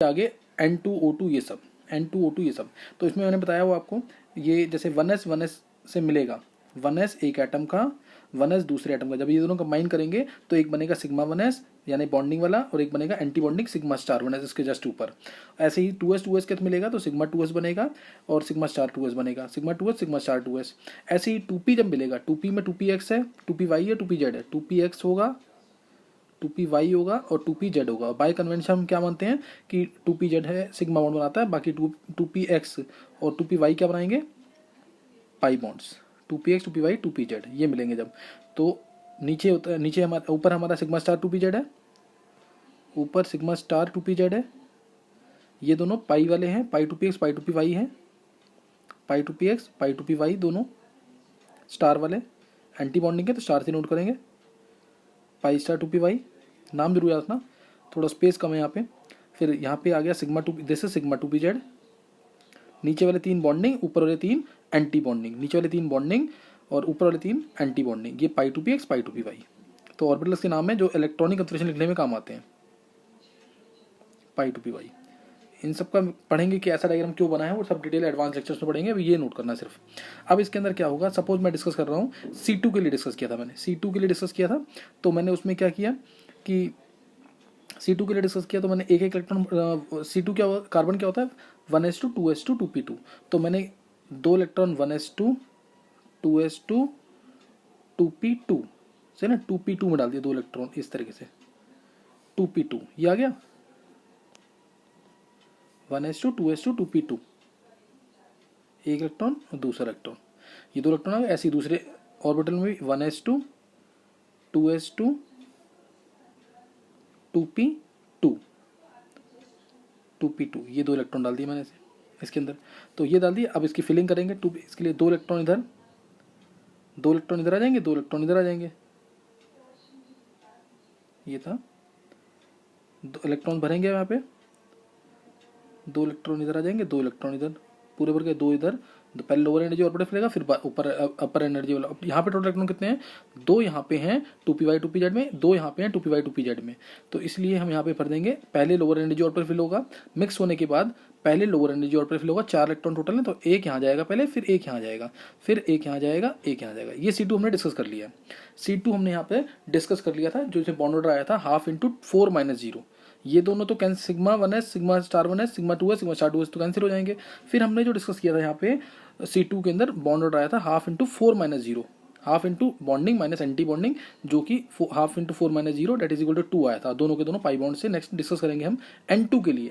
आगे N2O2 ये सब, N2O2 ये सब। तो इसमें मैंने बताया वो आपको, ये जैसे 1s से मिलेगा, 1s एक एटम का, 1s दूसरे एटम का, जब ये दोनों कंबाइन करेंगे तो एक बनेगा सिग्मा 1s यानी बॉन्डिंग वाला, और एक बनेगा anti bonding sigma star 1s इसके जस्ट ऊपर। ऐसे ही 2s के मिलेगा तो सिग्मा 2s बनेगा और सिग्मा स्टार 2s बनेगा, sigma 2s sigma star 2s। ऐसे ही 2p जब मिलेगा, 2p में 2px है, 2py है, 2pz है, 2px होगा, 2py होगा और 2pz होगा। बाय कन्वेंशन हम क्या मानते हैं कि 2pz है सिग्मा बॉन्ड बनाता है, बाकी 2px और 2py क्या बनाएंगे, pi bonds. 2px 2py 2pz ये मिलेंगे जब, तो नीचे होता है, नीचे हमारा, ऊपर हमारा सिग्मा स्टार 2pz है, ऊपर सिग्मा स्टार 2pz है, ये दोनों पाई वाले हैं, पाई 2px पाई 2py है, पाई 2px पाई 2py दोनों स्टार वाले, एंटी बॉन्डिंग है तो स्टार से नोट करेंगे, पाई स्टार 2py नाम जरूर याद रखना, थोड़ा स्पेस कम है यहाँ पे। फिर यहाँ पे आ गया sigma 2, this is sigma 2pz, नीचे वाले 3 बॉन्डिंग, ऊपर वाले 3 एंटी बॉन्डिंग, नीचे वाले 3 बॉन्डिंग और ऊपर वाले 3 एंटी बॉन्डिंग, ये पाई 2px पाई 2py। तो ऑर्बिटल्स के नाम है जो इलेक्ट्रॉनिक कन्फिग्रेशन लिखने में काम आते हैं, पाई 2py। इन सब का पढ़ेंगे कि ऐसा डायग्राम क्यों बना है, वो सब डिटेल एडवांस लेक्चर्स में पढ़ेंगे, अभी ये नोट करना सिर्फ। अब इसके अंदर क्या होगा, सपोज मैं डिस्कस कर रहा हूँ C2 के लिए डिस्कस किया था मैंने, C2 के लिए डिस्कस किया था, तो मैंने उसमें क्या किया कि C2 के लिए डिस्कस किया तो मैंने एक एक इलेक्ट्रॉन, C2 क्या होगा, कार्बन क्या होता है 1s2 2s2 2p2, तो मैंने 2 इलेक्ट्रॉन 1s2 2s2 2p2 से ना 2p2 में डाल दिया 2 इलेक्ट्रॉन इस तरीके से, 2p2 ये आ गया, 1s2 2s2 2p2 एक इलेक्ट्रॉन और दूसरा इलेक्ट्रॉन, ये 2 इलेक्ट्रॉन आ गए। ऐसे ही दूसरे ऑर्बिटल में भी 1s2 2s2 2p2 2p2 ये 2 इलेक्ट्रॉन डाल दिए मैंने इसके अंदर, तो ये डाल दिया। अब इसकी फिलिंग करेंगे, इसके लिए 2 इलेक्ट्रॉन इधर, 2 इलेक्ट्रॉन इधर आ जाएंगे, 2 इलेक्ट्रॉन इधर आ जाएंगे, ये था 2 इलेक्ट्रॉन भरेंगे यहाँ पे, 2 इलेक्ट्रॉन इधर आ जाएंगे, 2 इलेक्ट्रॉन इधर, पूरे भर के 2 इधर, तो पहले लोअर एनर्जी ऑर्बिटल फिलेगा, फिर ऊपर अपर एनर्जी वाला। यहाँ पे टोटल इलेक्ट्रॉन कितने हैं, 2 यहाँ पे हैं 2py 2pz में, 2 यहाँ पे हैं 2py 2pz में, तो इसलिए हम यहाँ पे भर देंगे। पहले लोअर एनर्जी ऑर्बिटल फिल होगा, मिक्स होने के बाद पहले लोअर एनर्जी ऑर्बिटल फिल होगा, 4 इलेक्ट्रॉन टोटल है, तो एक यहाँ जाएगा पहले, फिर एक यहाँ जाएगा, फिर एक यहाँ जाएगा, एक यहाँ जाएगा। ये C2 हमने डिस्कस कर लिया, C2 हमने यहाँ पे डिस्कस कर लिया था, जो इसे बॉन्ड ऑर्डर आया था 1/2 ये दोनों तो cancel, sigma 1s sigma star 1s sigma 2s sigma star 2s तो कैंसिल हो जाएंगे। फिर हमने जो डिस्कस किया था यहाँ पे C2 के अंदर बॉन्ड ऑर्डर आया था 1/2 half into bonding minus anti bonding, जो कि 1/2 दैट इज इक्वल टू 2 आया था, दोनों के दोनों पाई बॉन्ड से। नेक्स्ट डिस्कस करेंगे हम N2 के लिए,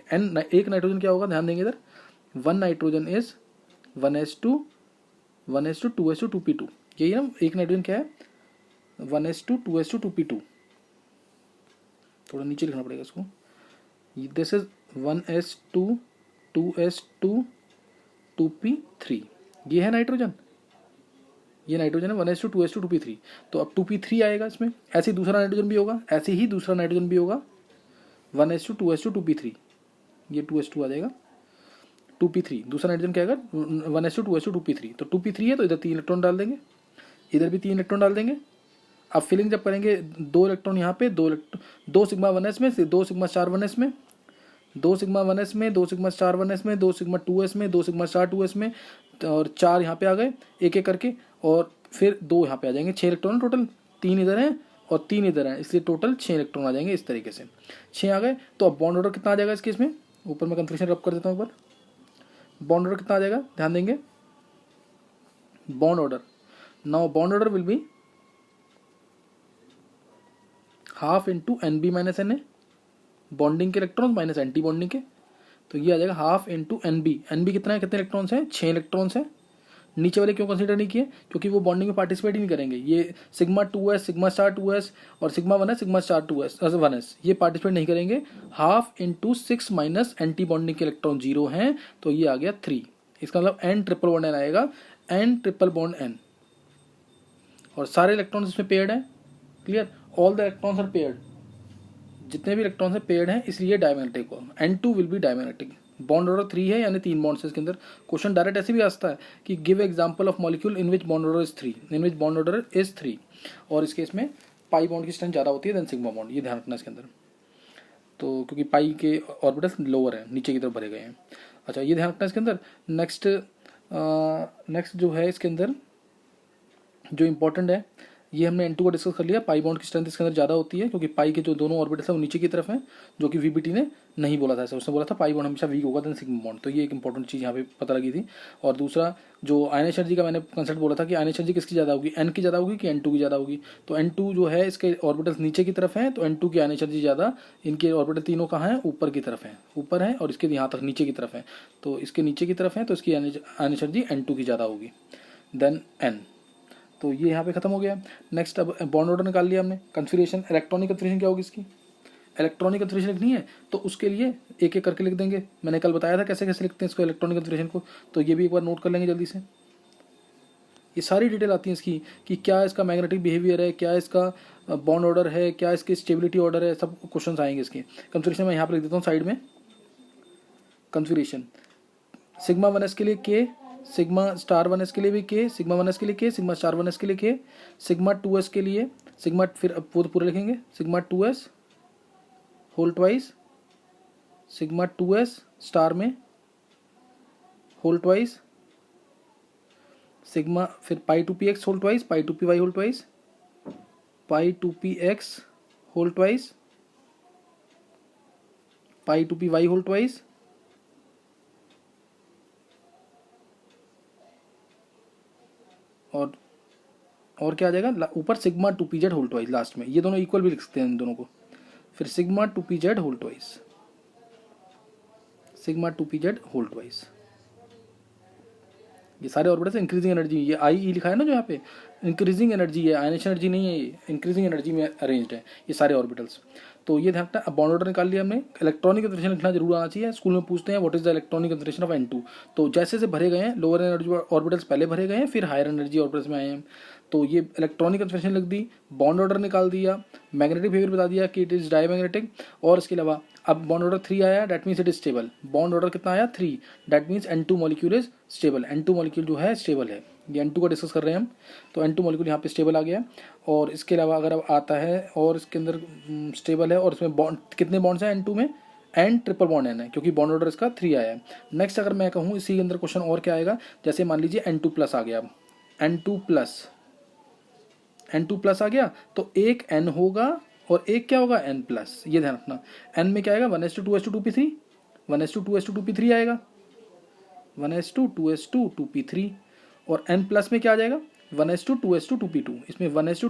एक नाइट्रोजन क्या होगा ध्यान देंगे इधर, 1 nitrogen is 1s2 2s2 2p2, यही ना, एक नाइट्रोजन क्या है 1s2 2s2 2p2, थोड़ा नीचे लिखना पड़ेगा इसको, this is 1s2 2s2 2p3, ये है नाइट्रोजन, ये नाइट्रोजन है 1s2 2s2 2p3, तो अब 2p3 आएगा इसमें। ऐसे ही दूसरा नाइट्रोजन भी होगा, ऐसे ही दूसरा नाइट्रोजन भी होगा 1s2 2s2 2p3, ये 2s2 आ जाएगा 2p3, दूसरा नाइट्रोजन क्या आएगा 1s2 2s2 2p3, तो 2p3 है तो इधर 3 इलेक्ट्रॉन डाल देंगे, इधर भी 3 इलेक्ट्रॉन डाल देंगे। अब फिलिंग जब करेंगे 2 इलेक्ट्रॉन यहाँ पे, 2 सिग्मा 1s में, 2 सिग्मा स्टार 1s में, 2 सिग्मा 1s में, 2 सिग्मा स्टार 1s में, 2 सिग्मा 2s में, 2 सिग्मा स्टार 2s में, और 4 यहाँ पे आ गए एक एक करके, और फिर 2 यहाँ पे आ जाएंगे, 6 इलेक्ट्रॉन टोटल, 3 इधर हैं और 3 इधर हैं, इसलिए टोटल 6 इलेक्ट्रॉन आ जाएंगे इस तरीके से, 6 आ गए। तो अब बॉन्ड ऑर्डर कितना आ जाएगा इसके, इसमें ऊपर मैं कन्फ्यूजन रब कर देता हूँ एक बार, बॉन्ड ऑर्डर कितना आ जाएगा ध्यान देंगे, bond order, now bond order will be half into NB minus NA, bonding के इलेक्ट्रॉन माइनस एंटी बॉन्डिंग के, तो ये आ जाएगा हाफ इंटू NB कितना है, कितने इलेक्ट्रॉन्स हैं 6 इलेक्ट्रॉन्स हैं। नीचे वाले क्यों कंसीडर नहीं किए, क्योंकि वो बॉन्डिंग में पार्टिसिपेट ही नहीं करेंगे, ये sigma 2s sigma star 2s और sigma 1s sigma star 2s 1s ये पार्टिसिपेट नहीं करेंगे। Half into 6 minus anti bonding के इलेक्ट्रॉन 0 हैं, तो ये आ गया 3, इसका मतलब N ट्रिपल बॉन्ड N आएगा, N ट्रिपल बॉन्ड N, और सारे इलेक्ट्रॉन्स इसमें पेयर्ड हैं, clear, all the electrons are paired, जितने भी इलेक्ट्रॉन्स हैं पेयर्ड हैं, इसलिए डायमैग्नेटिक होगा, N2 will be diamagnetic. Bond order 3 है यानी 3 बॉन्ड्स है इसके अंदर। क्वेश्चन डायरेक्ट ऐसे भी आता है कि give example of molecule in which bond order is 3, in which bond order is 3, और इसके इसमें पाई बॉन्ड की स्ट्रेंथ ज़्यादा होती है देन सिग्मा बॉन्ड, ये ध्यान रखना इसके अंदर। तो क्योंकि पाई के ऑर्बिटल्स लोअर हैं, नीचे की तरफ भरे गए हैं। अच्छा, ये ध्यान रखना इसके अंदर। नेक्स्ट जो है इसके अंदर जो इंपॉर्टेंट है, ये हमने N2 को डिस्कस कर लिया। पाई बॉन्ड की स्ट्रेंथ इसके अंदर ज़्यादा होती है क्योंकि पाई के जो दोनों ऑर्बिटल्स हैं वो नीचे की तरफ हैं, जो कि VBT ने नहीं बोला था ऐसा। उसने बोला था पाई बॉन्ड हमेशा वीक होगा देन सिग्मा बॉन्ड। तो ये एक इंपॉर्टेंट चीज़ यहाँ पे पता लगी थी। और दूसरा जो आयनिक एनर्जी का मैंने कंसेप्ट बोला था कि आयनिक एनर्जी किसकी ज़्यादा होगी, N की ज़्यादा होगी कि N2 की ज़्यादा होगी। तो N2 जो है इसके ऑर्बिटल्स नीचे की तरफ हैं, तो N2 की आयनिक एनर्जी ज़्यादा। इनके ऑर्बिटल तीनों कहाँ हैं, ऊपर की तरफ हैं, ऊपर हैं, और इसके यहाँ तक नीचे की तरफ है। तो इसके नीचे की तरफ है, तो इसकी आयनिक एनर्जी N2 की ज़्यादा होगी देन N। तो ये यहाँ पे खत्म हो गया। नेक्स्ट अब बॉन्ड ऑर्डर निकाल लिया हमने। कन्फिगरेशन, इलेक्ट्रॉनिक कन्फिगरेशन क्या होगी इसकी, इलेक्ट्रॉनिक कन्फिगरेशन लिखनी है तो उसके लिए एक एक करके लिख देंगे। मैंने कल बताया था कैसे कैसे लिखते हैं इसको, इलेक्ट्रॉनिक कन्फिगरेशन को, तो ये भी एक बार नोट कर लेंगे जल्दी से। ये सारी डिटेल आती है इसकी कि क्या इसका मैग्नेटिक बिहेवियर है, क्या इसका बॉन्ड ऑर्डर है, क्या इसकी स्टेबिलिटी ऑर्डर है, सब क्वेश्चन आएंगे इसके। कन्फिगरेशन मैं यहाँ पर लिख देता हूँ साइड में। कन्फिगरेशन सिग्मा 1s के लिए K, सिग्मा स्टार 1s के लिए भी K, सिग्मा 1s के लिए K, सिग्मा स्टार 1s के लिए K, सिग्मा 2s के लिए सिग्मा, फिर अब वो तो पूरा लिखेंगे, sigma 2s whole twice, sigma 2s star में होल ट्वाइस, सिग्मा फिर pi two p x whole twice, pi two p y whole twice, pi two p x whole twice, pi two p y whole twice, और क्या आ जाएगा ऊपर, sigma two p z whole twice last में। ये दोनों equal भी लिख सकते हैं इन दोनों को। फिर sigma two p z whole twice, sigma two p z whole twice. ये सारे ऑर्बिटल्स इंक्रीजिंग एनर्जी, ये आई ई लिखा है ना जो यहाँ पे, इंक्रीजिंग एनर्जी है, आयनिक एनर्जी नहीं है, ये इंक्रीजिंग एनर्जी में अरेंज्ड है ये सारे ऑर्बिटल्स। तो ये ध्यान रखना। अब बॉन्ड ऑर्डर निकाल लिया हमने। इलेक्ट्रॉनिक कन्फिगरेशन लिखना जरूर आना चाहिए। स्कूल में पूछते हैं what is the electronic configuration of N2। तो जैसे जैसे भरे गए हैं, लोअर एनर्जी ऑर्बिटल्स पहले भरे गए हैं, फिर हायर एनर्जी ऑर्बिटल्स में आए हैं। तो ये इलेक्ट्रॉनिक कन्फिगरेशन लिख दी, बॉन्ड ऑर्डर निकाल दिया, मैग्नेटिक बिहेवियर बता दिया कि इट इज डायमैग्नेटिक। और इसके अलावा अब बॉन्ड ऑर्डर 3 आया, that means it is stable. Bond order कितना आया 3, that means N2 molecule is stable. N2 molecule जो है स्टेबल है। ये N2 का डिस्कस कर रहे हैं हम, तो N2 मॉलिक्यूल यहाँ पे स्टेबल आ गया। और इसके अलावा अगर अब आता है और इसके अंदर स्टेबल है, और इसमें बॉन्ड कितने बॉन्ड्स हैं N2 में, N ट्रिपल बॉन्ड N है क्योंकि बॉन्ड ऑर्डर इसका 3 आया है। नेक्स्ट अगर मैं कहूँ इसी के अंदर क्वेश्चन और क्या आएगा, जैसे मान लीजिए N2 प्लस आ गया, अब N2 प्लस आ गया, तो एक N होगा और एक क्या होगा N प्लस। ये ध्यान रखना। N में क्या आएगा 1s2 2s2 2p3 आएगा, 1s2 2p3। और N प्लस में क्या आ जाएगा 1s2 2p2। इसमें 1s2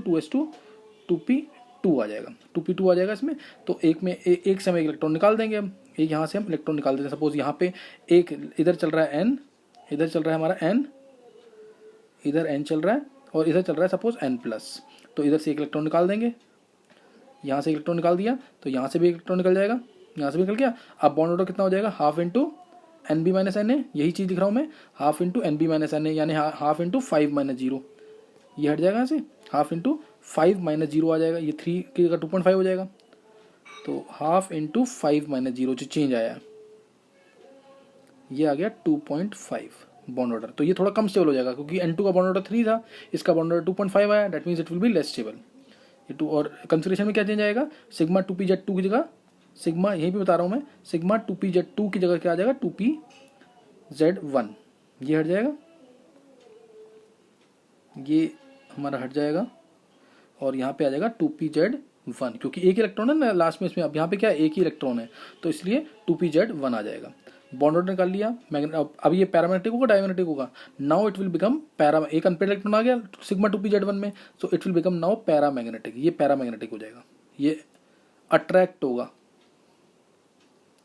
2p2 आ जाएगा, 2p2 आ जाएगा इसमें। तो एक में एक से हम एक इलेक्ट्रॉन निकाल देंगे। अब एक यहाँ से हम इलेक्ट्रॉन निकाल देते हैं। सपोज यहाँ पे एक इधर चल रहा है N, इधर चल रहा है हमारा N, इधर N चल रहा है, और इधर चल रहा है सपोज N प्लस। तो इधर से एक इलेक्ट्रॉन निकाल देंगे, यहाँ से इलेक्ट्रॉन निकाल दिया, तो यहाँ से भी इलेक्ट्रॉन निकल जाएगा, यहाँ से भी निकल गया। अब बॉन्ड ऑर्डर कितना हो जाएगा, half into NB minus NA, यही चीज़ लिख रहा हूँ मैं, half into NB minus NA, यानी हाफ इंटू 5 माइनस 0। ये हट जाएगा यहाँ से, हाफ इंटू 5 माइनस 0 आ जाएगा, ये 3 की जगह 2.5 हो जाएगा। तो हाफ इंटू 5 माइनस 0 जो चेंज आया है, ये आ गया 2.5 बॉन्ड ऑर्डर। तो ये थोड़ा कम स्टेबल हो जाएगा क्योंकि N2 का बॉन्ड ऑर्डर 3 था, इसका बॉन्ड ऑर्डर 2.5 आया, that means it will be less stable. ये 2 और कन्फिगरेशन में क्या चेंज आएगा, सिग्मा 2pz2 की जगह सिग्मा, यहीं पे बता रहा हूँ मैं, सिग्मा 2pz2 की जगह क्या आ जाएगा 2pz1। ये हट जाएगा, ये हमारा हट जाएगा, और यहाँ पे आ जाएगा 2pz1 क्योंकि एक इलेक्ट्रॉन है ना लास्ट में इसमें। अब यहाँ पे क्या है, एक ही इलेक्ट्रॉन है, तो इसलिए 2pz1 आ जाएगा। बॉन्ड ऑर्डर निकाल लिया। अब ये पैरामैग्नेटिक होगा डायमैग्नेटिक होगा, now it will become para, एक अनपेड इलेक्ट्रॉन आ गया सिग्मा 2pz1 में, so it will become now paramagnetic. ये पैरामैग्नेटिक हो जाएगा, ये अट्रैक्ट होगा।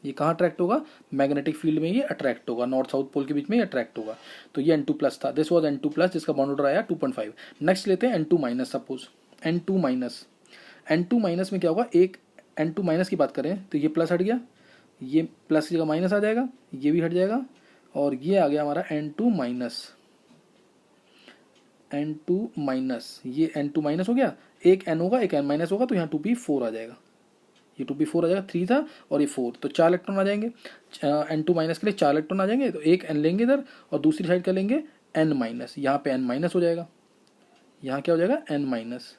ये कहाँ अट्रैक्ट होगा, मैग्नेटिक फील्ड में ये अट्रैक्ट होगा, नॉर्थ साउथ पोल के बीच में ये अट्रैक्ट होगा। तो ये N2 प्लस था, दिस वाज N2 प्लस जिसका बॉन्ड ऑर्डर आया 2.5। नेक्स्ट लेते हैं N2 minus. Suppose N2 minus में क्या होगा, एक N2 माइनस की बात करें तो ये प्लस हट गया, ये प्लस की जगह माइनस आ जाएगा, ये भी हट जाएगा, और ये आ गया हमारा N2 माइनस। ये N2 माइनस हो गया, एक N होगा एक N माइनस होगा, तो यहाँ 2p4 आ जाएगा, ये 2p4 आ जाएगा, 3 था और ये 4, तो 4 इलेक्ट्रॉन आ जाएंगे। N2 माइनस के लिए 4 इलेक्ट्रॉन आ जाएंगे, तो एक N लेंगे इधर और दूसरी साइड का लेंगे N माइनस, यहाँ पे N माइनस हो जाएगा, यहाँ क्या हो जाएगा N माइनस।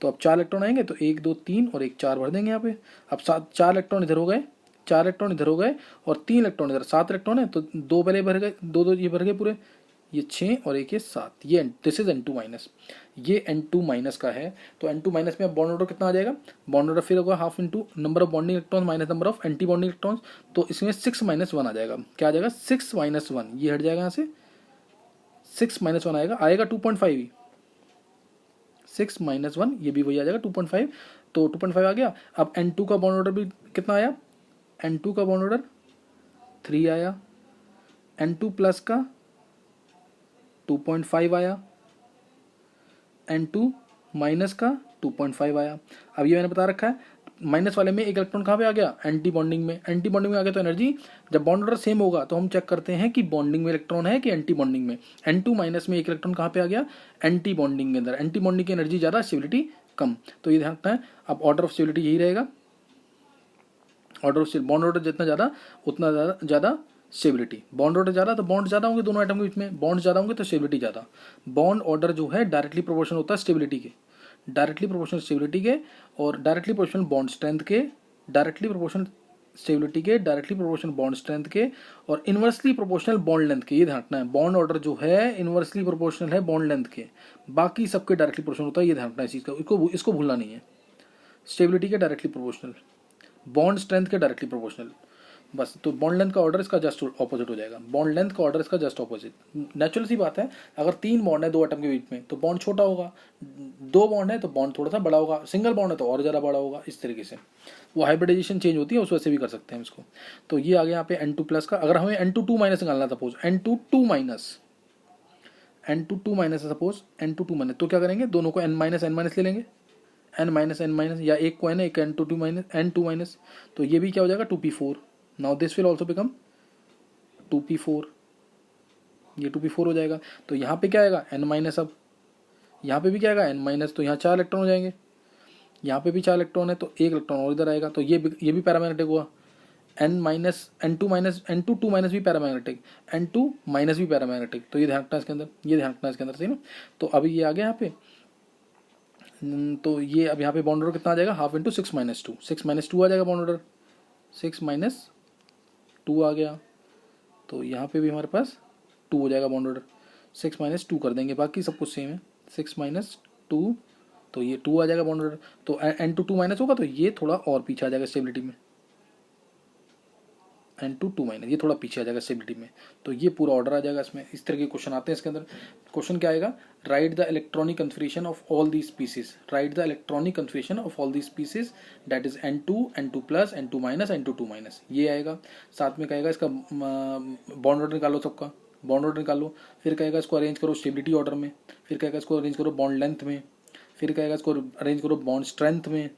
तो अब 4 इलेक्ट्रॉन आएंगे तो 1 2 3 और 1 4 भर देंगे यहाँ पे। अब 4 इलेक्ट्रॉन इधर हो गए, 4 इलेक्ट्रॉन इधर हो गए और 3 इलेक्ट्रॉन इधर, 7 इलेक्ट्रॉन है तो 2 पहले भर गए, 2 2 ये भर गए पूरे, ये 6 और एक ये 7, ये दिस इज N2 माइनस, ये N2 माइनस का है। तो N2 माइनस में अब बॉन्ड ऑर्डर कितना आ जाएगा, बॉन्ड ऑर्डर फिर होगा half into number of bonding electron minus number of anti bonding electrons, तो इसमें 6 माइनस 1 आ जाएगा। क्या आ जाएगा, 6 माइनस 1, ये हट जाएगा यहाँ से, 6 माइनस 1 आएगा 2.5 ही, 6 माइनस 1 ये भी वही आ जाएगा 2.5, तो 2.5 आ गया। अब N2 का बॉन्ड ऑर्डर भी कितना आया, N2 का बॉन्ड ऑर्डर 3 आया, N2 प्लस का 2.5 आया, N2 माइनस का 2.5 आया। अब ये मैंने बता रखा है, माइनस वाले में एक इलेक्ट्रॉन कहाँ पे आ गया, एंटी बॉन्डिंग में, एंटी बॉन्डिंग में आ गया तो एनर्जी, जब बॉन्ड ऑर्डर सेम होगा तो हम चेक करते हैं कि बॉन्डिंग में इलेक्ट्रॉन है कि एंटी बॉन्डिंग में। N2 माइनस में एक इलेक्ट्रॉन कहाँ पे आ गया, एंटी बॉन्डिंग के अंदर, एंटी बॉन्डिंग की एनर्जी ज़्यादा, स्टेबिलिटी कम, तो ये ध्यान रखना है। अब ऑर्डर ऑफ स्टेबिलिटी यही रहेगा, ऑर्डर ऑफ बॉन्ड ऑर्डर जितना ज़्यादा उतना ज़्यादा स्टेबिलिटी, बॉन्ड ऑर्डर ज़्यादा तो बॉन्ड ज़्यादा होंगे दोनों आइटम के बीच में, बॉन्ड ज़्यादा होंगे तो स्टेबिलिटी ज़्यादा। बॉन्ड ऑर्डर जो है डायरेक्टली प्रोपोर्शनल होता है स्टेबिलिटी के, डायरेक्टली प्रोपोर्शनल स्टेबिलिटी के, और डायरेक्टली प्रोपोर्शनल बॉन्ड स्ट्रेंथ के, डायरेक्टली प्रोपोर्शनल स्टेबिलिटी के, डायरेक्टली प्रोपोर्शनल बॉन्ड स्ट्रेंथ के, और इनवर्सली प्रोपोर्शनल बॉन्ड लेंथ के। ये ध्यान रखना है, बॉन्ड ऑर्डर जो है इनवर्सली प्रोपोर्शनल है बॉन्ड लेंथ के, बाकी सबके डायरेक्टली प्रोपोर्शनल होता है, ये ध्यान रखना है इस चीज़ का, इसको भूलना नहीं है। स्टेबिलिटी के डायरेक्टली प्रोपोर्शनल, बॉन्ड स्ट्रेंथ के डायरेक्टली प्रोपोर्शनल, बस। तो बॉन्ड लेंथ का ऑर्डर इसका जस्ट ऑपोजिट हो जाएगा, बॉन्ड लेंथ का ऑर्डर इसका जस्ट ऑपोजिट। नेचुरल सी बात है, अगर 3 बॉन्ड है 2 एटम के बीच में तो बॉन्ड छोटा होगा, 2 बॉन्ड है तो बॉन्ड थोड़ा सा बड़ा होगा, सिंगल बॉन्ड है तो और ज़्यादा बड़ा होगा, इस तरीके से वो हाइब्रिडाइजेशन चेंज होती है, उस वजह से भी कर सकते हैं इसको। तो ये आ गया यहाँ पे N2 प्लस का। अगर हमें N2 2 माइनस निकालना, suppose N2 2 minus, N2 2 minus है सपोज, N2 2 माइनस, तो क्या करेंगे, दोनों को n माइनस ले लेंगे, n माइनस, या एक को n है, एक N2 2 माइनस, N2 माइनस, तो ये भी क्या हो जाएगा 2p4। Now this will also become 2p4, ये 2p4 हो जाएगा। तो यहाँ पे क्या आएगा n माइनस, अब यहाँ पे भी क्या आएगा n माइनस, तो यहाँ 4 इलेक्ट्रॉन हो जाएंगे, यहाँ पे भी 4 इलेक्ट्रॉन है तो 1 इलेक्ट्रॉन और इधर आएगा, तो ये भी पैरामैग्नेटिक हुआ। n minus N2 minus, N2 2 minus भी पैरामैग्नेटिक, N2 माइनस भी पैरामैग्नेटिक, तो ये ध्यान रखना इसके अंदर, ये ध्यान रखना इसके अंदर, सही ना। तो अभी ये आ गया यहाँ पे, तो ये अब यहाँ पे बॉन्ड ऑर्डर कितना आ जाएगा, हाफ इंटू 6 माइनस 2, 6 माइनस 2 आ जाएगा बॉन्ड ऑर्डर, 6 माइनस 2 आ गया, तो यहाँ पे भी हमारे पास 2 हो जाएगा बॉन्ड ऑर्डर, 6 माइनस 2 कर देंगे, बाकी सब कुछ सेम है, 6 माइनस 2, तो ये 2 आ जाएगा बॉन्ड ऑर्डर। तो N2 2 माइनस होगा तो ये थोड़ा और पीछे आ जाएगा स्टेबिलिटी में, N2 2 माइनस, ये थोड़ा पीछे आ जाएगा स्टेबिलिटी में, तो ये पूरा ऑर्डर आ जाएगा इसमें। इस तरह के क्वेश्चन आते हैं इसके अंदर। क्वेश्चन क्या आएगा, right the electronic configuration of all the species, right the electronic configuration of all the species, that is N2 N2 plus N2 minus N2 2 minus, ये आएगा। साथ में कहेगा इसका बॉन्ड ऑर्डर निकालो, सबका बॉन्ड ऑर्डर निकालो, फिर कहेगा इसको अरेंज करो स्टेबिलिटी ऑर्डर में, फिर कहेगा इसको अरेंज करो बॉन्ड लेंथ में, फिर कहेगा इसको अरेंज करो बॉन्ड स्ट्रेंथ में,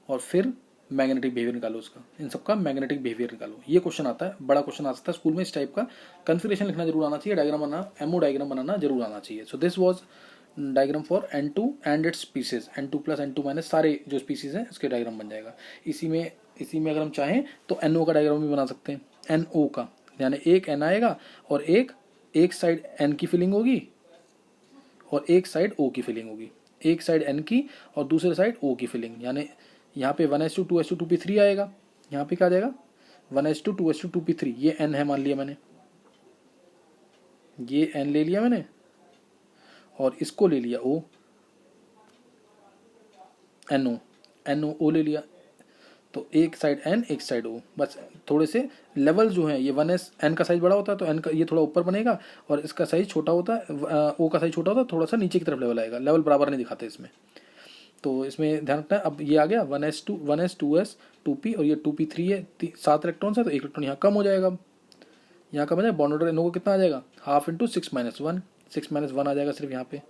और फिर मैग्नेटिक बिहेवियर निकालो उसका, इन सबका मैग्नेटिक बिहेवियर निकालो। ये क्वेश्चन आता है, बड़ा क्वेश्चन आ सकता है स्कूल में इस टाइप का। कन्फिगरेशन लिखना जरूर आना चाहिए, डायग्राम बनाना, एमओ डायग्राम बनाना जरूर आना चाहिए। So this was diagram for N2 and it's species, N2 plus N2 minus सारे जो स्पीसीज हैं इसके डायग्राम बन जाएगा। इसी में अगर हम चाहें तो NO का डायग्राम भी बना सकते हैं, NO का, यानी एक N आएगा और एक साइड N की फिलिंग होगी और एक साइड O की फिलिंग होगी, एक साइड N की और दूसरे साइड O की फिलिंग, यानी यहाँ पे 1s2 2s2 2p3 आएगा, यहाँ पे क्या आ जाएगा 1s2 2s2 2p3, ये N है मान लिया मैंने, ये N ले लिया मैंने और इसको ले लिया O, NO ले लिया, तो एक साइड N एक साइड O, बस थोड़े से लेवल जो है, ये 1s N का साइज बड़ा होता है तो N का ये थोड़ा ऊपर बनेगा और इसका साइज छोटा होता है, O का साइज छोटा होता है, थोड़ा सा नीचे की तरफ लेवल आएगा, लेवल बराबर नहीं दिखाते इसमें। तो इसमें ध्यान रखना है। अब ये आ गया 1s2 1s 2s 2p और ये 2p3 है, 7 इलेक्ट्रॉन्स है तो एक इलेक्ट्रॉन यहाँ कम हो जाएगा, यहाँ कम हो जाएगा। बॉन्ड ऑर्डर NO को कितना आ जाएगा, हाफ इंटू 6 माइनस 1, 6 माइनस 1 आ जाएगा सिर्फ यहाँ पे,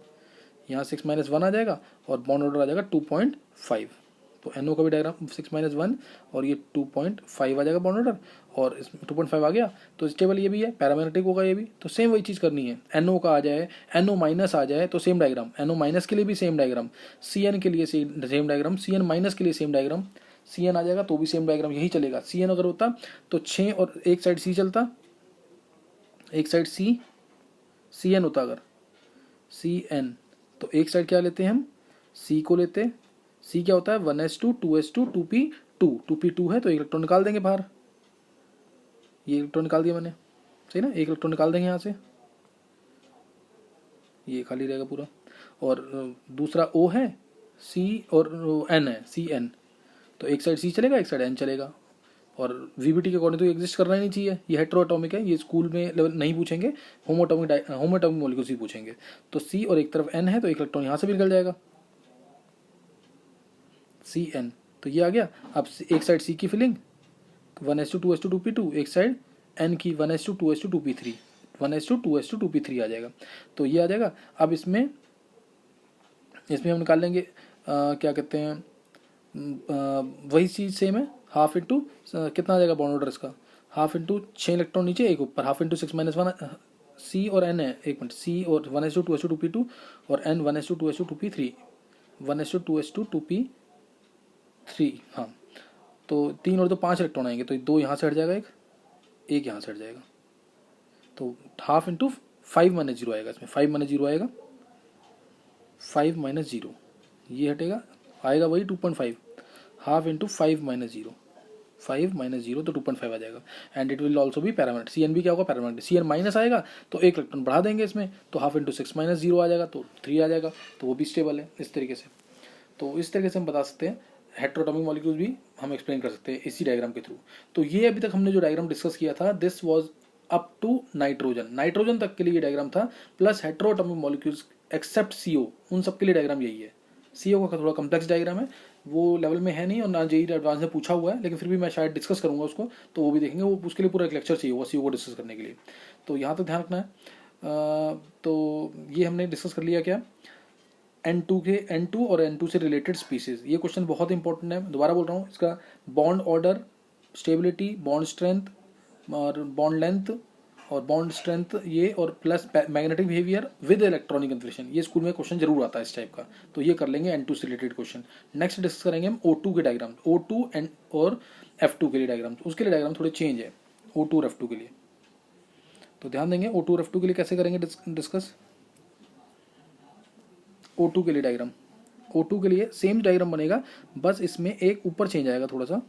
यहाँ 6 माइनस 1 आ जाएगा और बॉन्ड ऑर्डर आ जाएगा 2.5। तो NO का भी डायग्राम 6 माइनस 1 और ये 2.5 आ जाएगा बॉन्ड ऑर्डर, और इसमें 2.5 आ गया तो स्टेबल ये भी है, पैरामैग्नेटिक होगा ये भी, तो सेम वही चीज़ करनी है। NO का आ जाए, NO माइनस आ जाए तो सेम डायग्राम, NO माइनस के लिए भी सेम डायग्राम, CN के लिए सेम डायग्राम, CN माइनस के लिए सेम डायग्राम, CN आ जाएगा तो भी सेम डायग्राम यही चलेगा। CN अगर होता तो 6 और एक साइड C चलता, एक साइड CN होता, अगर CN तो एक साइड क्या लेते हैं हम सी को लेते, सी क्या होता है 1s2 2s2 2p2, 2p2 है तो एक इलेक्ट्रॉन निकाल देंगे बाहर, ये इलेक्ट्रॉन निकाल दिया मैंने, सही ना, एक इलेक्ट्रॉन निकाल देंगे यहाँ से, ये खाली रहेगा पूरा। और दूसरा O है, C और N है, CN, तो एक साइड C चलेगा एक साइड N चलेगा। और VBT के अकॉर्डिंग तो एग्जिस्ट करना ही नहीं चाहिए, ये हेट्रोएटॉमिक है, ये स्कूल में लेवल नहीं पूछेंगे, होमोएटॉमिक मॉलिक्यूल्स ही पूछेंगे। तो C और एक तरफ N है तो एक इलेक्ट्रॉन यहाँ से भी निकल जाएगा, CN, तो ये आ गया। अब एक साइड C की फिलिंग 1s2 2s2 2p2, एक साइड N की 1s2 2s2 2p3, 1s2 2s2 2p3 आ जाएगा, तो ये आ जाएगा। अब इसमें हम निकाल लेंगे क्या कहते हैं, वही चीज़ सेम है, हाफ इंटू कितना आ जाएगा बॉन्ड ऑर्डर इसका, हाफ इंटू 6 इलेक्ट्रॉन नीचे एक ऊपर, हाफ इंटू 6-1, C और N है, एक मिनट, C और 1s2 2s2 2p2 और N 1s2 2s2 2p3, 1s2 2s2 2p3, हाँ, तो 3 और 2 5 इलेक्ट्रॉन आएंगे, तो 2 यहाँ से हट जाएगा, एक यहाँ से हट जाएगा, तो हाफ इंटू 5-0 आएगा इसमें, 5-0 आएगा, 5-0 ये हटेगा, आएगा वही 2.5, हाफ इंटू 5-0, 5-0 तो 2.5 आ जाएगा। एंड इट विल ऑल्सो भी पैरामीटर, CN भी क्या होगा पैरामीटर, CN माइनस आएगा तो एक इलेक्ट्रॉन बढ़ा देंगे इसमें, तो हाफ इंटू 6-0 आ जाएगा तो 3 आ जाएगा, तो वो भी स्टेबल है इस तरीके से। तो इस तरीके से हम बता सकते हैं, हेट्रोएटॉमिक मॉलिक्यूल्स भी हम एक्सप्लेन कर सकते हैं इसी डायग्राम के थ्रू। तो ये अभी तक हमने जो डायग्राम डिस्कस किया था, this was up to nitrogen तक के लिए ये डायग्राम था, plus heteroatomic molecules except CO, उन सब के लिए डायग्राम यही है। CO का थोड़ा कम्प्लेक्स डायग्राम है, वो लेवल में है नहीं और ना JEE एडवांस में पूछा हुआ है, लेकिन फिर भी मैं शायद डिस्कस करूंगा उसको, तो वो भी देखेंगे, वो उसके लिए पूरा एक लेक्चर चाहिए होगा CO को डिस्कस करने के लिए, तो यहाँ तक ध्यान रखना है। तो ये हमने डिस्कस कर लिया क्या, N2 और N2 से रिलेटेड स्पीसीज, ये क्वेश्चन बहुत इंपॉर्टेंट है, दोबारा बोल रहा हूँ, इसका bond order, stability, bond strength और बॉन्ड लेंथ और बॉन्ड स्ट्रेंथ, ये और plus magnetic behaviour with electronic confirmation, ये स्कूल में क्वेश्चन जरूर आता है इस टाइप का, तो ये कर लेंगे N2 से रिलेटेड क्वेश्चन। नेक्स्ट डिस्कस करेंगे हम O2 के डायग्राम, O2 और F2 के लिए डायग्राम, उसके लिए डायग्राम थोड़े चेंज है O2 और F2 के लिए, तो ध्यान देंगे O2 और F2 के लिए कैसे करेंगे डिस्कस। O2 के लिए डायग्राम, O2 के लिए सेम डायग्राम बनेगा, बस इसमें एक ऊपर चेंज आएगा थोड़ा सा,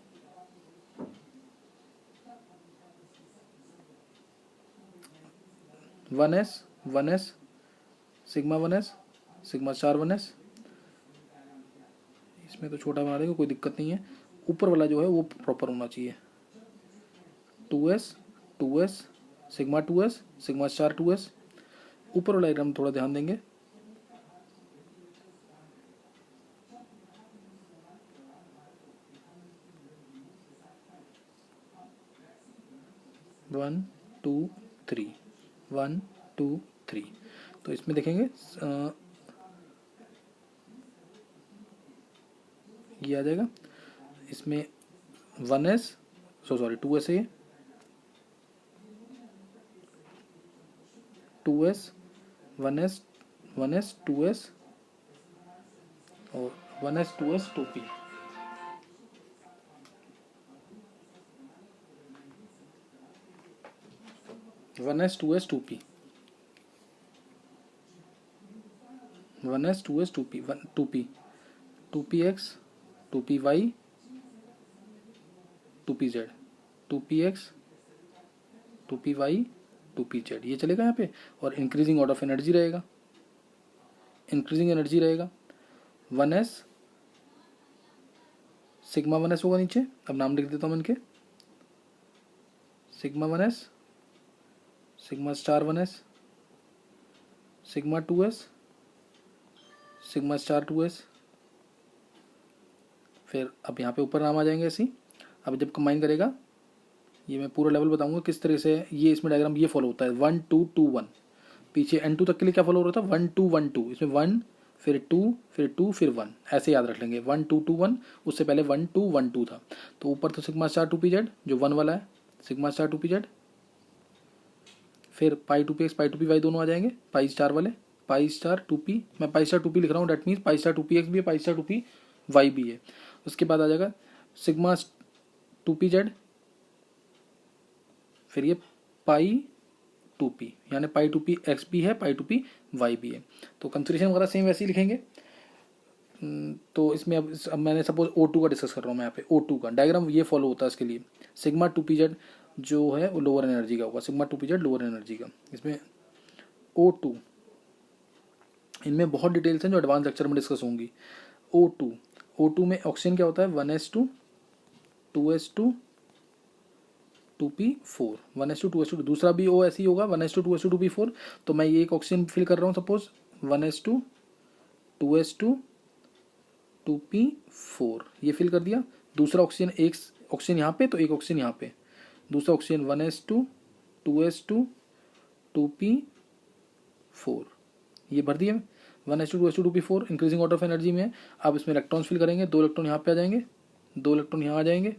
one S sigma 1s sigma star 1s, इसमें तो छोटा बना देंगे कोई दिक्कत नहीं है, ऊपर वाला जो है वो प्रॉपर होना चाहिए, 2s sigma 2s sigma star 2s, ऊपर वाला डायग्राम थोड़ा ध्यान देंगे, वन टू थ्री 1 2 3, तो इसमें देखेंगे ये आ जाएगा, इसमें 1s 2s है, 2s 1s 2s और 1s 2s 2p, 1s 2s 2p 1s 2s 2p 2p 2px 2py 2pz 2px 2py 2pz, ये चलेगा यहाँ पे, और इंक्रीजिंग ऑर्डर ऑफ एनर्जी रहेगा, इंक्रीजिंग एनर्जी रहेगा, 1s सिग्मा 1s होगा नीचे, अब नाम लिख देता हूँ इनके, sigma 1s sigma star 1s sigma 2s sigma star 2s, फिर अब यहाँ पे ऊपर नाम आ जाएंगे ऐसे ही। अब जब कंबाइन करेगा, ये मैं पूरा लेवल बताऊंगा किस तरह से, ये इसमें डायग्राम ये फॉलो होता है 1 2 2 1, पीछे N2 तक के लिए क्या फॉलो हो रहा था 1 2 1 2, इसमें 1 फिर 2 फिर 2 फिर 1, ऐसे याद रख लेंगे 1 2 2 1, उससे पहले 1 2 1 2 था, तो ऊपर तो सिग्मा स्टार 2pz जो 1 वाला है, सिग्मा स्टार 2pz, फिर पाई 2px पाई 2py दोनों आ जाएंगे, पाई स्टार वाले, पाई स्टार 2p, मैं पाई स्टार 2p लिख रहा हूँ, that means pi star 2px भी है, पाई स्टार 2py भी है। उसके बाद आ जाएगा सिग्मा 2pz, फिर ये पाई 2p, यानी पाई 2p x भी है, पाई 2p y भी है, तो कंफर्मेशन वगैरह सेम वैसे ही लिखेंगे। तो इसमें अब मैंने सपोज O2 का डिस्कस कर रहा हूँ मैं यहाँ पे O2 का डायग्राम ये फॉलो होता है इसके लिए। सिग्मा 2pz जो है वो लोअर एनर्जी का होगा, सिग्मा 2pz लोअर एनर्जी का। इसमें O2, इनमें बहुत डिटेल्स हैं जो एडवांस लेक्चर में डिस्कस होंगी। O2 में ऑक्सीजन क्या होता है 1s2 2s2 2p4, 1s2 2s2, दूसरा भी O ऐसे ही होगा 1s2 2s2 2p4। तो मैं ये एक ऑक्सीजन फिल कर रहा हूँ सपोज 1s2 2s2 2p4, ये फिल कर दिया। दूसरा ऑक्सीजन, एक ऑक्सीजन यहाँ पे तो एक ऑक्सीजन यहाँ पे, दूसरा ऑक्सीजन 1s2 2s2 2p4, ये भर दिए 1s2 2s2 2p4 increasing order of energy में है। अब इसमें इलेक्ट्रॉन्स फिल करेंगे, 2 इलेक्ट्रॉन यहाँ पे आ जाएंगे, 2 इलेक्ट्रॉन यहाँ आ जाएंगे,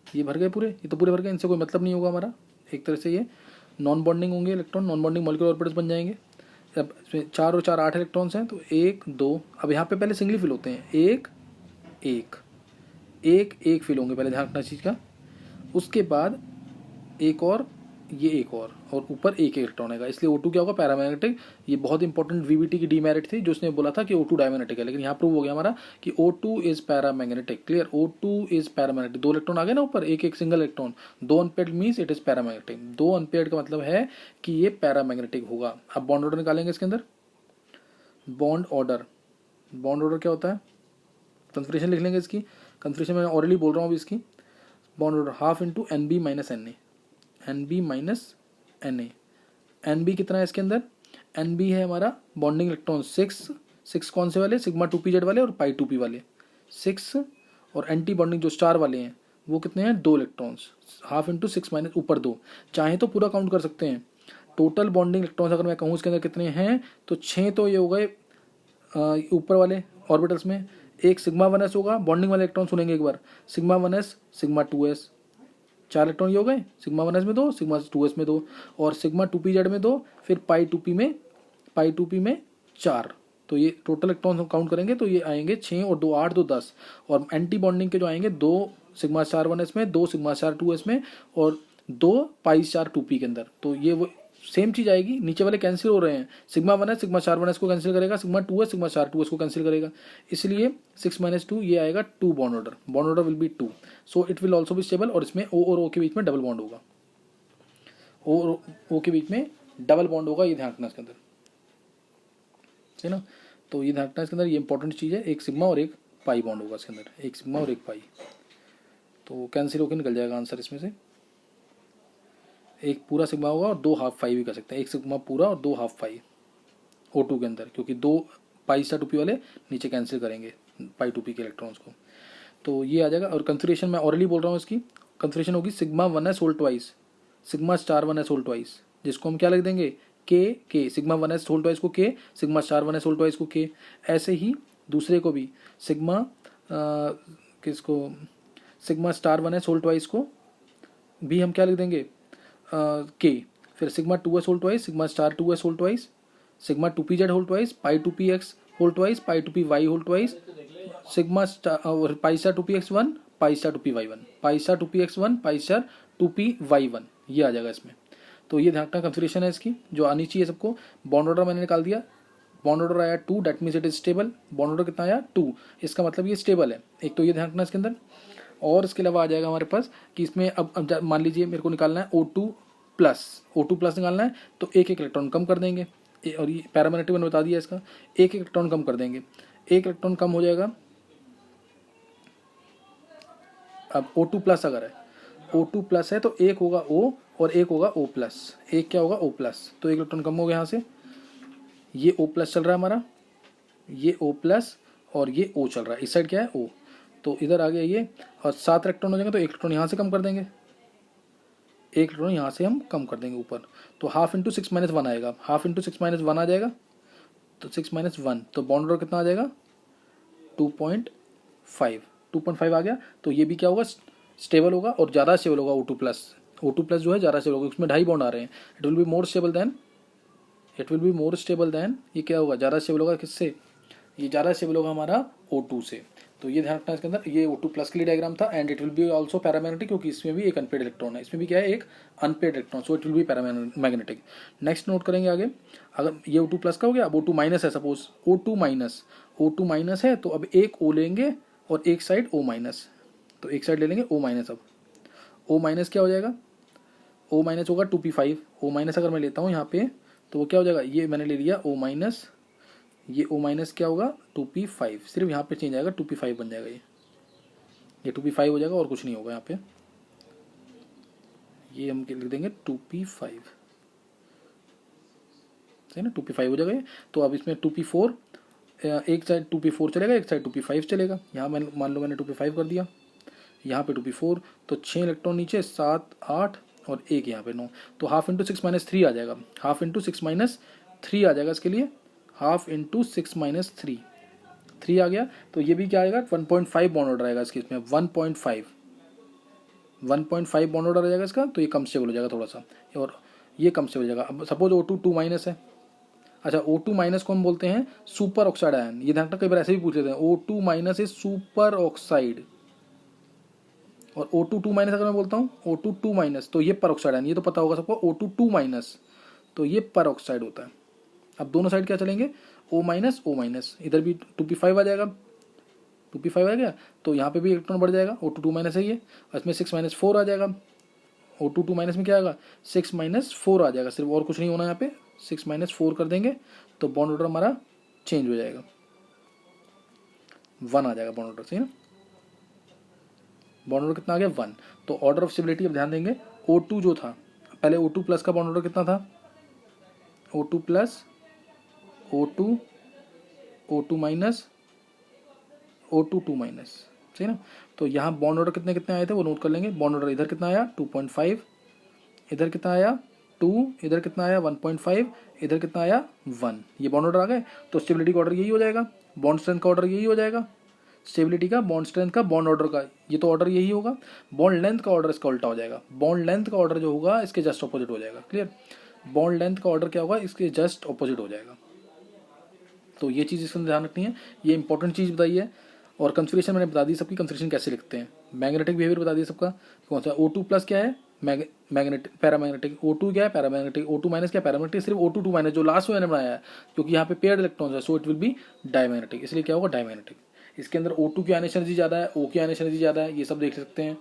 ये भर गए पूरे, ये तो पूरे भर गए, इनसे कोई मतलब नहीं होगा हमारा। एक तरह से ये नॉन बॉन्डिंग होंगे electron, non bonding molecular orbitals बन जाएंगे। अब इसमें 4 और 4 8 इलेक्ट्रॉन्स हैं, तो 1 2, अब यहाँ पे पहले सिंगली फिल होते हैं, एक एक फिल होंगे, पहले ध्यान रखना चीज़ का। उसके बाद एक और, ये एक और ऊपर एक इलेक्ट्रॉन आएगा, इसलिए O2 क्या होगा पैरामैग्नेटिक। ये बहुत इंपॉर्टेंट VBT की डीमेरिट थी जो उसने बोला था कि O2 डायमैग्नेटिक है, लेकिन यहाँ प्रूव हो गया हमारा कि O2 is paramagnetic. Clear, O2 is paramagnetic. 2 electron आ गए ना ऊपर, एक single electron, 2 unpaired means it is paramagnetic. 2 unpaired का मतलब है कि ये पैरामैग्नेटिक होगा। अब बॉन्ड ऑर्डर निकालेंगे इसके अंदर। बॉन्ड ऑर्डर क्या होता है, कन्फर्मेशन लिख लेंगे इसकी। कन्फर्मेशन मैं ऑलरेडी बोल रहा हूँ अभी इसकी। Bond order half into NB minus Na। NB कितना है इसके अंदर, NB है हमारा बॉन्डिंग इलेक्ट्रॉन 6 कौन से वाले, सिग्मा 2pz वाले और पाई 2p वाले 6, और एंटी बॉन्डिंग जो स्टार वाले हैं वो कितने हैं 2 इलेक्ट्रॉन्स, हाफ इंटू 6 माइनस ऊपर 2। चाहे तो पूरा काउंट कर सकते हैं, टोटल बॉन्डिंग इलेक्ट्रॉन्स अगर मैं कहूँ इसके अंदर कितने हैं तो 6 तो ये हो गए ऊपर वाले ऑर्बिटल्स में। एक सिग्मा 1s होगा, बॉन्डिंग वाले इलेक्ट्रॉन सुनेंगे एक बार, sigma 1s sigma 2s, 4 electron ये हो गए, सिग्मा 1s में 2, सिग्मा 2s में 2, और सिग्मा 2pz में 2, फिर पाई 2p में 4। तो ये टोटल इलेक्ट्रॉन हम काउंट करेंगे तो ये आएंगे 6 और 2 8 2 10। और एंटी बॉन्डिंग के जो आएंगे 2 सिग्मा स्टार 1s में, 2 सिग्मा स्टार 2s में, और 2 पाई स्टार 2p के अंदर। तो ये वो सेम चीज आएगी, नीचे वाले कैंसिल हो रहे हैं, sigma 1s sigma star 1s को कैंसिल करेगा, sigma 2s sigma star 2s को कैंसिल करेगा, इसलिए 6 माइनस 2 ये आएगा 2 bond order will be 2, so it will also be stable. और इसमें O और O के बीच में डबल बॉन्ड होगा, O और O के बीच में डबल बॉन्ड होगा, ये ध्यान रखना इसके अंदर, है ना। तो ये ध्यान रखना इसके अंदर, ये इंपॉर्टेंट चीज़ है। एक सिग्मा और एक पाई बॉन्ड होगा इसके अंदर, एक सिग्मा और एक पाई, तो कैंसिल होकर निकल जाएगा आंसर इसमें से। एक पूरा सिग्मा होगा और 2 हाफ पाई भी कर सकते हैं, एक सिग्मा पूरा और 2 हाफ पाई O2 के अंदर, क्योंकि 2 पाई स्टार 2p वाले नीचे कैंसिल करेंगे पाई 2p के इलेक्ट्रॉन्स को, तो ये आ जाएगा। और कन्फिगरेशन मैं ऑलरेडी बोल रहा हूँ, इसकी कन्फिगरेशन होगी sigma 1s whole twice sigma star 1s whole twice, जिसको हम क्या लिख देंगे K, sigma 1s whole twice को K, sigma star 1s whole twice को K। ऐसे ही दूसरे को भी सिग्मा किसको, sigma star 1s whole twice को भी हम क्या लिख देंगे K। फिर sigma 2s whole twice, sigma star 2s whole twice, sigma 2pz whole twice, pi 2px whole twice, pi 2py whole twice, sigma star pi star 2px1, pi star 2py1, pi star 2px1, pi star 2py1, ये आ जाएगा इसमें। तो ये ध्यान रखना configuration है इसकी जो आनी चाहिए सबको। बॉन्ड ऑर्डर मैंने निकाल दिया, बॉन्ड ऑर्डर आया 2, that means it is stable. Bond order कितना आया 2, इसका मतलब ये स्टेबल है, एक तो ये ध्यान रखना इसके अंदर। और इसके अलावा आ जाएगा हमारे पास कि इसमें अब मान लीजिए मेरे को निकालना है O2 प्लस निकालना है, तो एक इलेक्ट्रॉन कम कर देंगे, और ये पैरामैग्नेटिक मैंने बता दिया इसका, एक इलेक्ट्रॉन कम कर देंगे, एक इलेक्ट्रॉन कम हो जाएगा। अब O2 प्लस अगर है, O2 प्लस है तो एक होगा O और एक होगा O प्लस, एक क्या होगा O प्लस, तो एक इलेक्ट्रॉन कम हो गया यहाँ से। ये O प्लस चल रहा है हमारा, ये O प्लस और ये O चल रहा है, इस साइड क्या है O, तो इधर आ गया ये, और 7 इलेक्ट्रॉन हो जाएंगे तो एक इलेक्ट्रॉन यहाँ से कम कर देंगे, एक इलेक्ट्रॉन यहाँ से हम कम कर देंगे ऊपर, तो हाफ इंटू 6 माइनस 1 आएगा, हाफ इंटू 6 माइनस 1 आ जाएगा, तो 6 माइनस 1, तो बॉन्ड ऑर्डर कितना आ जाएगा 2.5 आ गया। तो ये भी क्या होगा स्टेबल होगा, और ज़्यादा स्टेबल होगा O2 प्लस जो है ज़्यादा स्टेबल होगा, उसमें 2.5 बॉन्ड आ रहे हैं, it will be more stable then, ये क्या होगा ज़्यादा स्टेबल होगा किससे, ये ज़्यादा स्टेबल होगा हमारा O2 से। तो ये ध्यान रखना इसके अंदर, ये O2 प्लस के लिए डायग्राम था, and it will be also paramagnetic, क्योंकि इसमें भी एक अनपेड इलेक्ट्रॉन है, इसमें भी क्या है एक unpaired electron, so it will be paramagnetic. Next note करेंगे आगे, अगर ये O2 प्लस का हो गया, अब O2 माइनस है, सपोज O2 माइनस है, तो अब एक O लेंगे और एक साइड O माइनस, तो एक साइड ले लेंगे O माइनस। अब O माइनस क्या हो जाएगा, O माइनस होगा 2p5, O माइनस अगर मैं लेता हूँ यहाँ पे तो वो क्या हो जाएगा, ये मैंने ले लिया O माइनस, ये O माइनस क्या होगा 2p5, सिर्फ यहाँ पे चेंज आएगा 2p5 बन जाएगा, ये 2p5 हो जाएगा और कुछ नहीं होगा यहाँ पे, ये हम लिख देंगे 2p5, सही ना, 2p5 हो जाएगा ये। तो अब इसमें 2p4, एक साइड 2p4 चलेगा, एक साइड 2p5 चलेगा, यहाँ मैंने मान लो मैंने 2p5 कर दिया, यहाँ पे 2p4, तो 6 इलेक्ट्रॉन नीचे, 7 8 और एक यहाँ पे 9, तो हाफ इंटू 6 माइनस 3 आ जाएगा, हाफ इंटू 6 माइनस 3 आ जाएगा इसके लिए, हाफ इंटू 6 माइनस 3 आ गया। तो ये भी क्या आएगा 1.5 बॉन्ड ऑर्डर आएगा इसके, इसमें 1.5 बॉन्ड ऑर्डर आ जाएगा इसका, तो ये कम स्टेबल हो जाएगा थोड़ा सा, और ये कम स्टेबल हो जाएगा। अब सपोज O2 2 माइनस है, अच्छा O2 माइनस को हम बोलते हैं सुपर ऑक्साइड आयन, ये ध्यान रखना, कई बार ऐसे भी पूछ लेते हैं, O2 minus is super oxide, और O2 2 माइनस अगर मैं बोलता हूँ O2 2 माइनस, तो ये पर ऑक्साइड आयन, ये तो पता होगा सबको, O2 2 माइनस, तो ये पर ऑक्साइड होता है। अब दोनों साइड क्या चलेंगे, O माइनस, इधर भी 2p5 आ जाएगा, 2p5 आ गया, तो यहाँ पे भी इलेक्ट्रॉन बढ़ जाएगा, O2 2 माइनस है ये, इसमें 6 माइनस 4 आ जाएगा, O2 2 माइनस में क्या आएगा 6 माइनस 4 आ जाएगा, सिर्फ और कुछ नहीं होना, यहाँ पे 6 माइनस 4 कर देंगे, तो बॉन्ड ऑर्डर हमारा चेंज हो जाएगा, 1 आ जाएगा बॉन्ड ऑर्डर, सही ना, बॉन्ड ऑर्डर कितना आ गया 1। तो ऑर्डर ऑफ स्टेबिलिटी अब ध्यान देंगे, O2 जो था पहले, O2 प्लस का बॉन्ड ऑर्डर कितना था, O2 plus, O2 minus, O2 2 minus, सही ना। तो यहाँ बॉन्ड ऑर्डर कितने कितने आए थे वो नोट कर लेंगे, बॉन्ड ऑर्डर इधर कितना आया 2.5, इधर कितना आया 2, इधर कितना आया 1.5, इधर कितना आया 1, ये बॉन्ड ऑर्डर आ गए। तो स्टेबिलिटी का ऑर्डर यही हो जाएगा, बॉन्ड स्ट्रेंथ का ऑर्डर यही हो जाएगा, स्टेबिलिटी का, बॉन्ड स्ट्रेंथ का, बॉन्ड ऑर्डर का, ये तो ऑर्डर यही होगा। बॉन्ड लेंथ का ऑर्डर इसका उल्टा हो जाएगा, बॉन्ड लेंथ का ऑर्डर जो होगा इसके जस्ट ऑपोजिट हो जाएगा, क्लियर। बॉन्ड लेंथ का ऑर्डर क्या होगा, इसके जस्ट ऑपोजिट हो जाएगा। तो ये चीज़ इसमें ध्यान रखनी है, ये इंपॉर्टेंट चीज़ बताई है। और कंफिगरेशन मैंने बता दी सबकी, कंफिगरेशन कैसे लिखते हैं, मैग्नेटिक बिहेवियर बता दिया सबका, कौन सा O2 प्लस क्या है मैग्नेटिक, पैरामैग्नेटिक, O2 क्या है पैरामैग्नेटिक, O2 माइनस क्या है पैरामैग्नेटिक, सिर्फ O2 2 माइनस जो लास्ट में मैंने बनाया है, क्योंकि यहाँ पे पेयर्ड इलेक्ट्रॉन्स है, so it will be diamagnetic, इसलिए क्या होगा डायमैग्नेटिक। इसके अंदर O2 की आयनिक एनर्जी ज़्यादा है, O की आयनिक एनर्जी ज़्यादा है, ये सब देख सकते हैं।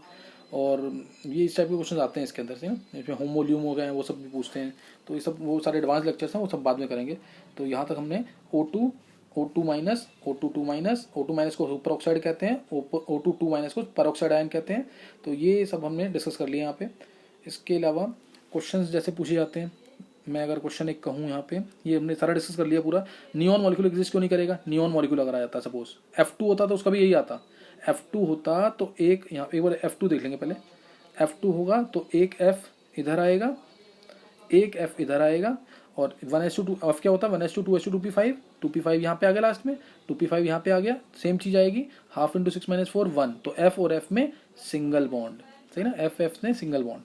और ये इस टाइप के क्वेश्चन आते हैं इसके अंदर से ना, इसमें होमोल्यूम हो गए हैं वो सब भी पूछते हैं, तो ये सब वो सारे एडवांस लेक्चर्स हैं, वो सब बाद में करेंगे। तो यहाँ तक हमने O2 minus, O2 2 minus, O2 minus को सुपर ऑक्साइड कहते हैं, O2 2 माइनस को पर ऑक्साइड आयन कहते हैं। तो ये सब हमने डिस्कस कर लिया यहाँ पे। इसके अलावा क्वेश्चंस जैसे पूछे जाते हैं, मैं अगर क्वेश्चन एक कहूँ यहाँ पे, ये हमने सारा डिस्कस कर लिया पूरा। नियॉन मॉलिक्यूल एग्जिस्ट क्यों नहीं करेगा, नियॉन मॉलिक्यूल अगर आ जाता सपोज F2 होता तो उसका भी यही आता, F2 होता तो एक यहाँ एक बार F2 देख लेंगे पहले, F2 होगा तो एक F इधर आएगा, एक F इधर आएगा, और 1s2 F क्या होता है 1s2 2s2 2p5, 2p5 यहाँ पे आ गया लास्ट में, 2p5 यहाँ पे आ गया, सेम चीज़ आएगी, हाफ इंटू 6 माइनस 4 1, तो F और F में सिंगल बॉन्ड, सही ना, F में सिंगल बॉन्ड,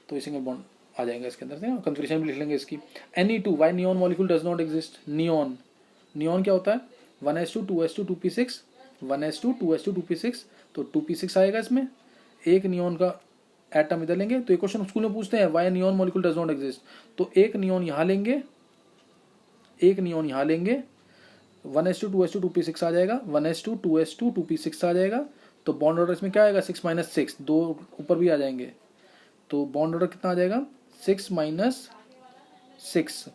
तो ये सिंगल बॉन्ड आ जाएगा इसके अंदर से। कंफिगरेशन भी लिख लेंगे इसकी। Ne2 why neon molecule does not exist, neon क्या होता है 1s2 2s2 2p6, 1s2 2s2 2p6, तो 2p6 आएगा इसमें, एक नियॉन का एटम इधर लेंगे। तो एक क्वेश्चन स्कूल में पूछते हैं why neon molecule does not exist, तो एक नियॉन यहाँ लेंगे, एक नियॉन यहाँ लेंगे, 1s2 2s2 2p6 आ जाएगा, 1s2 2s2 2p6 आ जाएगा। तो बॉन्ड ऑर्डर इसमें क्या आएगा 6 माइनस 6, दो ऊपर भी आ जाएंगे, तो बॉन्ड ऑर्डर कितना आ जाएगा 6 माइनस 6,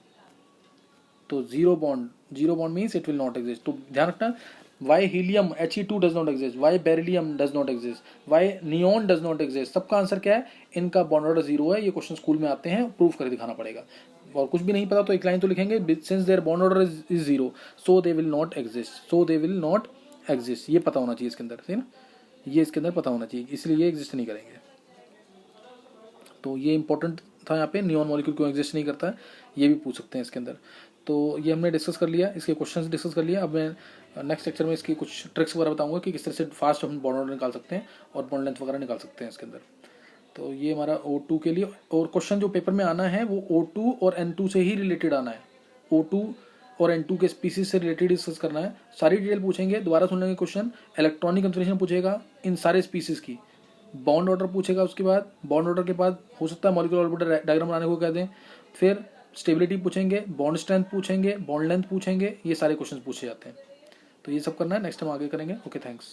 तो zero bond means it will not exist. तो ध्यान रखना why helium He2 does not exist, why beryllium does not exist, why neon does not exist, सबका आंसर क्या है, इनका बॉन्ड ऑर्डर जीरो है। ये क्वेश्चन स्कूल में आते हैं, प्रूफ करके दिखाना पड़ेगा। और कुछ भी नहीं पता तो एक लाइन तो लिखेंगे, since their bond order is zero so they will not exist, so they will not exist, ये पता होना चाहिए इसके अंदर, सही ना, ये इसके अंदर पता होना चाहिए, इसलिए ये एग्जिस्ट नहीं करेंगे। तो ये इंपॉर्टेंट था यहाँ पे, नियॉन मॉलिक्यूल क्यों एग्जिस्ट नहीं करता है, ये भी पूछ सकते हैं इसके अंदर। तो ये हमने डिस्कस कर लिया, इसके क्वेश्चंस डिस्कस कर लिया। अब मैं नेक्स्ट लेक्चर में इसकी कुछ ट्रिक्स वगैरह बताऊंगा कि किस तरह से फास्ट हम बॉन्ड ऑर्डर निकाल सकते हैं और बॉन्ड लेंथ वगैरह निकाल सकते हैं इसके अंदर। तो ये हमारा O2 के लिए, और क्वेश्चन जो पेपर में आना है वो O2 और N2 से ही रिलेटेड आना है। O2 और N2 के स्पीसीज से रिलेटेड डिस्कस करना है, सारी डिटेल पूछेंगे। दोबारा सुन लेंगे क्वेश्चन, इलेक्ट्रॉनिक कंफर्मेशन पूछेगा इन सारे स्पीसीज की, बॉन्ड ऑर्डर पूछेगा, उसके बाद बॉन्ड ऑर्डर के बाद हो सकता है मॉलिक्यूलर ऑर्बिटल डायग्राम बनाने को कह दें, फिर स्टेबिलिटी पूछेंगे, बॉन्ड स्ट्रेंथ पूछेंगे, बॉन्ड लेंथ पूछेंगे, ये सारे क्वेश्चन पूछे जाते हैं। तो ये सब करना है, नेक्स्ट टाइम आगे करेंगे। Okay, thanks.